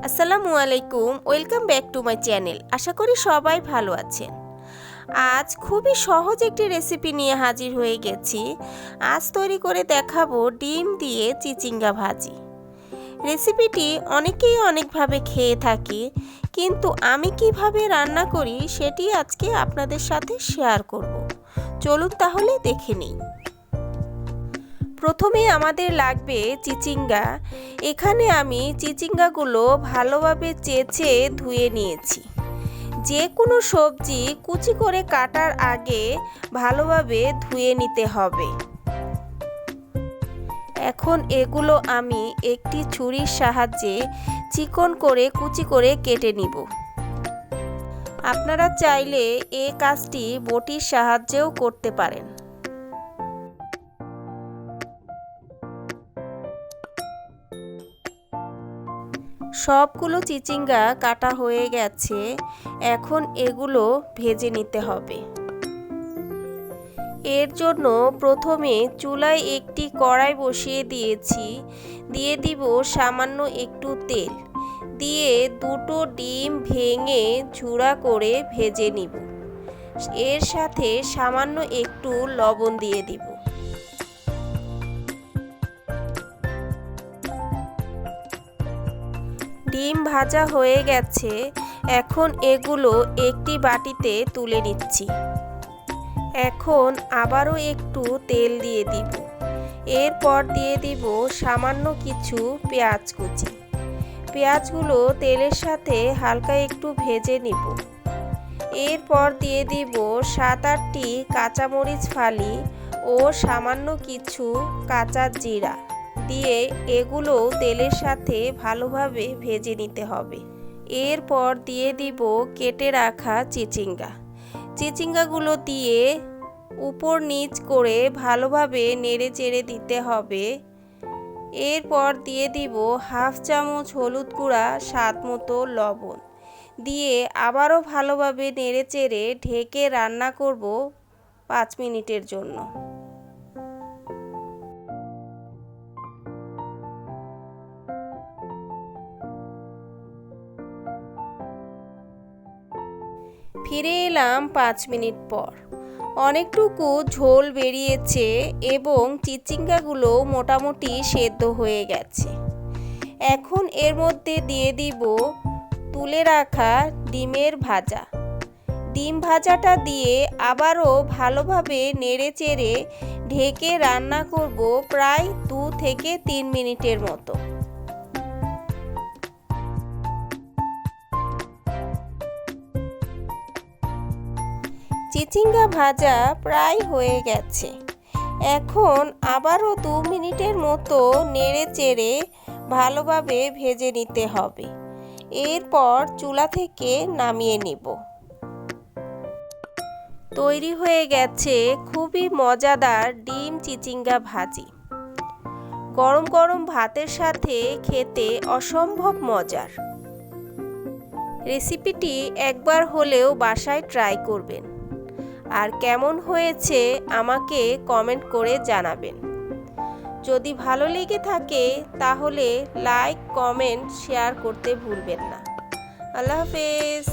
আসসালামু আলাইকুম, welcome back to my channel. আশা করি সবাই ভালো আছেন। আজ খুবই সহজ একটি রেসিপি নিয়ে হাজির হয়ে গেছি। আজ তৈরি করে দেখাবো ডিম দিয়ে চিচিঙ্গা ভাজি। রেসিপিটি অনেকেই অনেকভাবে খেয়ে থাকে, কিন্তু আমি কিভাবে রান্না করি সেটি আজকে আপনাদের সাথে শেয়ার করব। চলুন তাহলে দেখে নিই। প্রথমে আমাদের লাগবে চিচিঙ্গা। এখানে আমি চিচিঙ্গাগুলো ভালোভাবে চেঁচে ধুয়ে নিয়েছি। যে কোনো সবজি কুচি করে কাটার আগে ভালোভাবে ধুয়ে নিতে হবে। এখন এগুলো আমি একটি ছুরির সাহায্যে চিকন করে কুচি করে কেটে নিব। আপনারা চাইলে এই কাজটি বটির সাহায্যেও করতে পারেন। সবগুলো চিচিঙ্গা কাটা হয়ে গেছে। এখন এগুলো ভেজে নিতে হবে। এর জন্য প্রথমে চুলায় একটি কড়াই বসিয়ে দিয়েছি। দিয়ে দিব সামান্য একটু তেল, দিয়ে দুটো ডিম ভেঙে ঝুড়া করে ভেজে নিব। এর সাথে সামান্য একটু লবণ দিয়ে দিব। ডিম ভাজা হয়ে গেছে। এখন এগুলো একটি বাটিতে তুলে নিচ্ছি। এখন আবারও একটু তেল দিয়ে দিব। এরপর দিয়ে দিব সামান্য কিছু পেঁয়াজ কুচি। পেঁয়াজগুলো তেলের সাথে হালকা একটু ভেজে নিব। এরপর দিয়ে দিব 7-8টি কাঁচামরিচ ফালি ও সামান্য কিছু কাঁচা জিরা দিয়ে এগুলো তেলের সাথে ভালোভাবে ভেজে নিতে হবে। এরপর দিয়ে দিব কেটে রাখা চিচিঙ্গাগুলো দিয়ে উপর নিচ করে ভালোভাবে নেড়ে চেড়ে দিতে হবে। এরপর দিয়ে দিব হাফ চামচ হলুদ গুঁড়া, স্বাদ মতো লবণ দিয়ে আবারও ভালোভাবে নেড়ে চেড়ে ঢেকে রান্না করব 5 মিনিটের জন্য। ফিরে এলাম 5 মিনিট পর। অনেকটুকু ঝোল বেরিয়েছে এবং চিচিঙ্গাগুলো মোটামুটি সেদ্ধ হয়ে গেছে। এখন এর মধ্যে দিয়ে দিব তুলে রাখা ডিমের ভাজা। ডিম ভাজাটা দিয়ে আবারও ভালোভাবে নেড়ে চেড়ে ঢেকে রান্না করব প্রায় 2 থেকে 3 মিনিটের মতো। চিচিঙ্গা ভাজা প্রায় হয়ে গেছে। এখন আবারও 2 মিনিটের মতো নেড়ে চেড়ে ভালোভাবে ভেজে নিতে হবে। এরপর চুলা থেকে নামিয়ে নিব। তৈরি হয়ে গেছে খুবই মজাদার ডিম চিচিঙ্গা ভাজি। গরম গরম ভাতের সাথে খেতে অসম্ভব মজার। রেসিপিটি একবার হলেও বাসায় ট্রাই করবেন। আর কেমন হয়েছে আমাকে কমেন্ট করে জানাবেন। যদি ভালো লেগে থাকে তাহলে লাইক, কমেন্ট, শেয়ার করতে ভুলবেন না। আল্লাহ হাফেজ।